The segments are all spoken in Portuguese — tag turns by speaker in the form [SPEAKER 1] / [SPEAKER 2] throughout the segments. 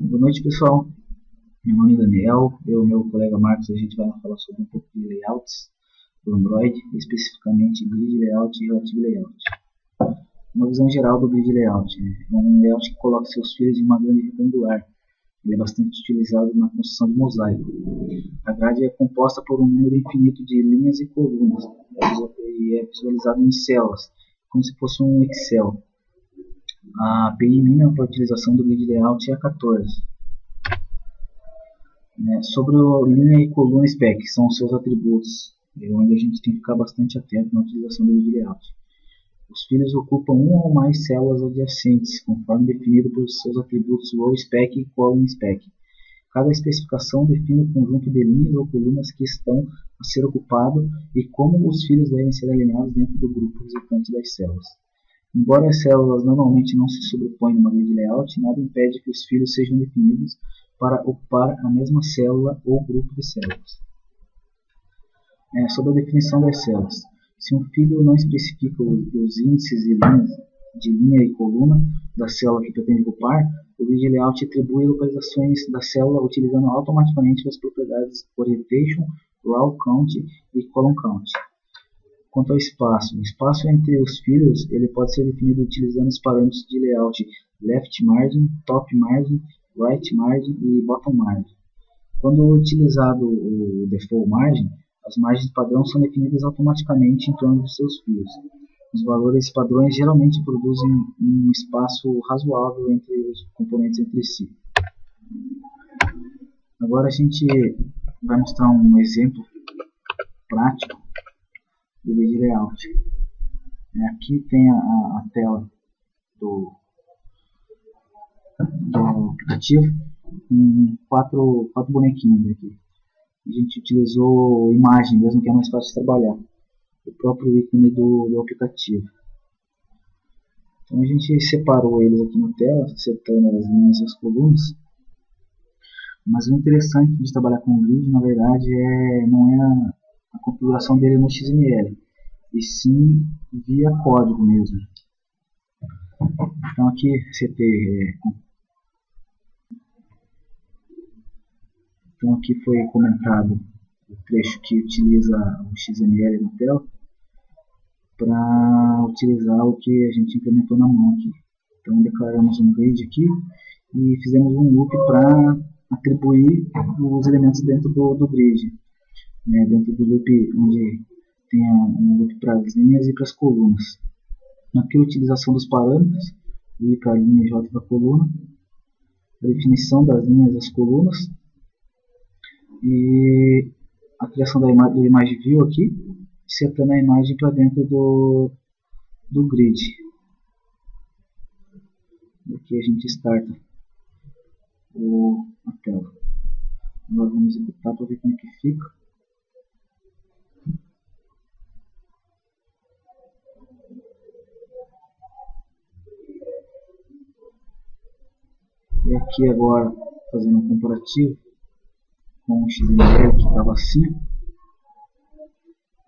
[SPEAKER 1] Boa noite, pessoal. Meu nome é Daniel, eu e meu colega Marcos, a gente vai falar sobre um pouco de layouts do Android, especificamente grid layout e relative layout. Uma visão geral do grid layout, né? É um layout que coloca seus fios em uma grade retangular. Ele é bastante utilizado na construção de mosaico. A grade é composta por um número infinito de linhas e colunas, e é visualizado em células, como se fosse um Excel. A API mínima para a utilização do grid layout é a 14. Sobre a linha e coluna spec, que são os seus atributos, onde a gente tem que ficar bastante atento na utilização do grid layout. Os fios ocupam uma ou mais células adjacentes, conforme definido por seus atributos row spec e column spec. Cada especificação define o conjunto de linhas ou colunas que estão a ser ocupado e como os fios devem ser alinhados dentro do grupo resultante das células. Embora as células normalmente não se sobrepõem numa grid layout, nada impede que os fios sejam definidos para ocupar a mesma célula ou grupo de células. Sobre a definição das células. Se um fio não especifica os índices de linha e coluna da célula que pretende ocupar, o grid layout atribui localizações da célula utilizando automaticamente as propriedades orientation, row count e column count. Quanto ao espaço, o espaço entre os fios ele pode ser definido utilizando os parâmetros de layout left margin, top margin, right margin e bottom margin. Quando utilizado o default margin, as margens padrão são definidas automaticamente em torno dos seus fios. Os valores padrões geralmente produzem um espaço razoável entre os componentes entre si. Agora a gente vai mostrar um exemplo prático do grid layout. Aqui tem a tela do aplicativo com quatro bonequinhos aqui. A gente utilizou imagem mesmo, que é mais fácil de trabalhar, o próprio ícone do aplicativo. Então a gente separou eles aqui na tela, setando as linhas e as colunas. Mas o interessante de trabalhar com o grid, na verdade, não é a configuração dele no XML, e sim via código mesmo. Então aqui Então aqui foi comentado o trecho que utiliza o XML na tela para utilizar o que a gente implementou na mão aqui. Então declaramos um grid aqui e fizemos um loop para atribuir os elementos dentro do grid. Dentro do loop onde tem um loop para as linhas e para as colunas. Aqui a utilização dos parâmetros, o I para a linha e J para a coluna, a definição das linhas e das colunas, e a criação do image view aqui, setando a imagem para dentro do grid. Aqui a gente starta a tela. Agora vamos executar para ver como que fica. E aqui agora, fazendo um comparativo com o XML que estava assim,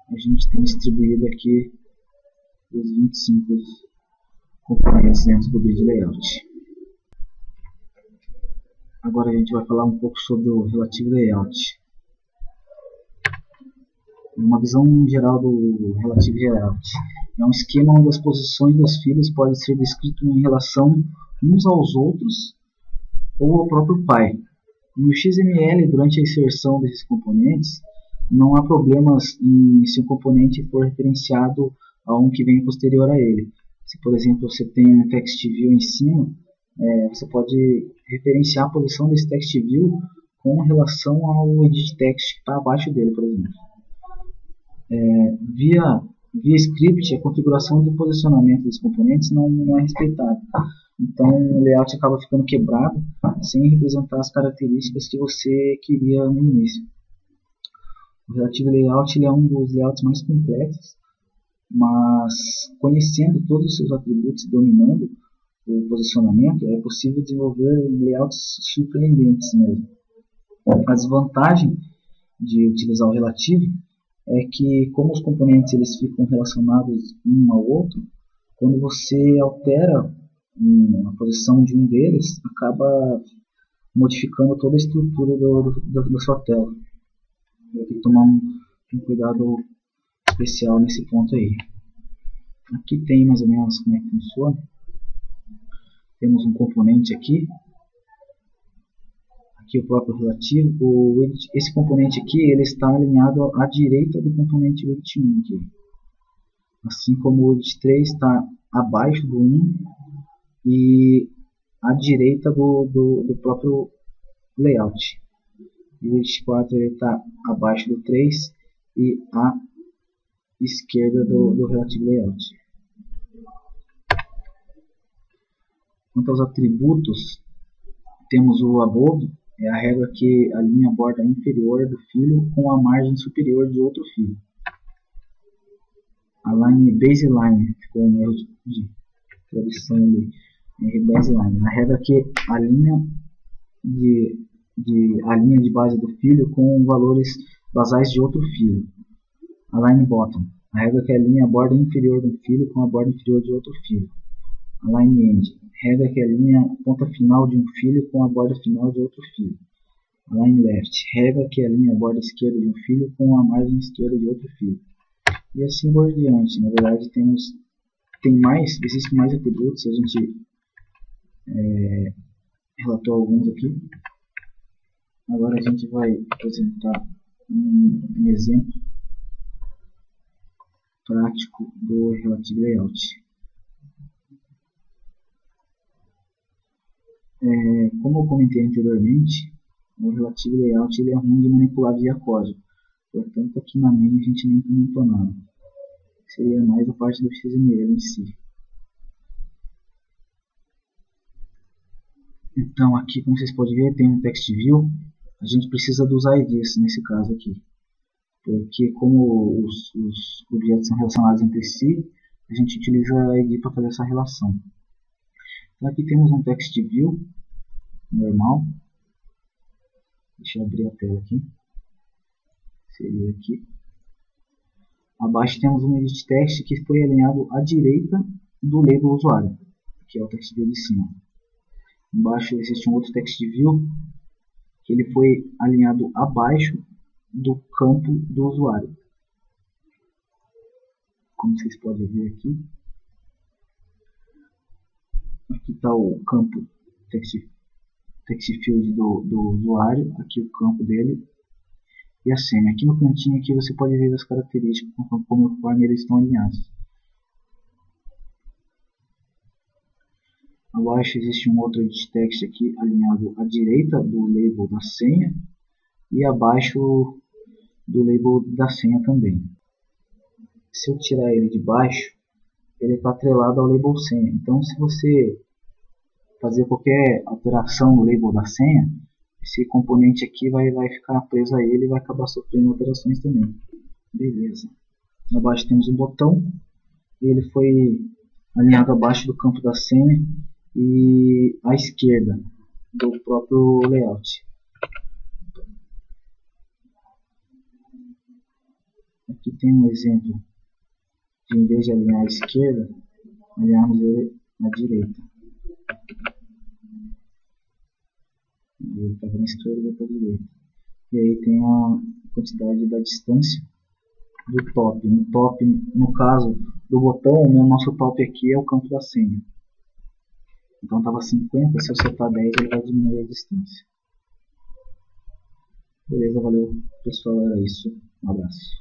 [SPEAKER 1] a gente tem distribuído aqui os 25 componentes dentro do grid layout. Agora a gente vai falar um pouco sobre o relative layout. Uma visão geral do relative layout. É um esquema onde as posições dos fios podem ser descritas em relação uns aos outros ou ao próprio pai. No XML, durante a inserção desses componentes, não há problemas se o componente for referenciado a um que vem posterior a ele. Se, por exemplo, você tem um text view em cima, você pode referenciar a posição desse text view com relação ao edit text que está abaixo dele, por exemplo. Via script, a configuração do posicionamento dos componentes não é respeitada. Então o layout acaba ficando quebrado sem representar as características que você queria no início. O relative layout ele é um dos layouts mais complexos, mas conhecendo todos os seus atributos e dominando o posicionamento, é possível desenvolver layouts surpreendentes mesmo. A desvantagem de utilizar o relative é que, como os componentes eles ficam relacionados um ao outro, quando você altera a posição de um deles, acaba modificando toda a estrutura da sua tela. Vou ter que tomar um cuidado especial nesse ponto aí. Aqui tem mais ou menos como é que funciona. Temos um componente aqui. Aqui o próprio relativo. Esse componente aqui ele está alinhado à direita do componente widget 1 aqui. Assim como o widget 3 está abaixo do 1 e à direita do próprio layout. E o widget 4 está abaixo do 3 e à esquerda do relativo layout. Quanto aos atributos, temos o above, é a regra que alinha a borda inferior do fio com a margem superior de outro fio. Align baseline, ficou um erro de tradução ali. Baseline, a regra que alinha a linha de base do fio com valores basais de outro fio. Align bottom, a regra que alinha a borda inferior do fio com a borda inferior de outro fio. Align end, regra que alinha a ponta final de um fio com a borda final de outro fio. Align left, regra que alinha a borda esquerda de um fio com a margem esquerda de outro fio. E assim por diante. Na verdade existem mais atributos, a gente relatou alguns aqui. Agora a gente vai apresentar um exemplo prático do Relative Layout. Como eu comentei anteriormente, o Relative Layout ele é ruim de manipular via código. Portanto, aqui na main a gente nem comentou nada. Seria mais a parte do XML em si. Então, aqui, como vocês podem ver, tem um text view. A gente precisa dos IDs nesse caso aqui. Porque como os objetos são relacionados entre si, a gente utiliza a ID para fazer essa relação. Então, aqui temos um text view normal. Deixa eu abrir a tela aqui. Seria aqui. Abaixo temos um edit text que foi alinhado à direita do label usuário, que é o text view de cima. Embaixo existe um outro text view que ele foi alinhado abaixo do campo do usuário. Como vocês podem ver aqui. Aqui está o campo text field do usuário, aqui o campo dele. E a senha. Aqui no cantinho aqui você pode ver as características conforme eles estão alinhados. Abaixo existe um outro edit text aqui alinhado à direita do label da senha e abaixo do label da senha também. Se eu tirar ele de baixo, ele está atrelado ao label senha. Então, se você fazer qualquer alteração no label da senha, esse componente aqui vai ficar preso a ele e vai acabar sofrendo alterações também. Beleza. Abaixo temos um botão. Ele foi alinhado abaixo do campo da senha e à esquerda do próprio layout. Aqui tem um exemplo de, em vez de alinhar à esquerda, alinharmos ele à direita. Ele está para a esquerda e para a direita. E aí tem a quantidade da distância do top. No caso do botão, o nosso top aqui é o campo da senha. Então estava 50, se eu acertar 10 ele vai diminuir a distância. Beleza, valeu pessoal, era isso. Um abraço.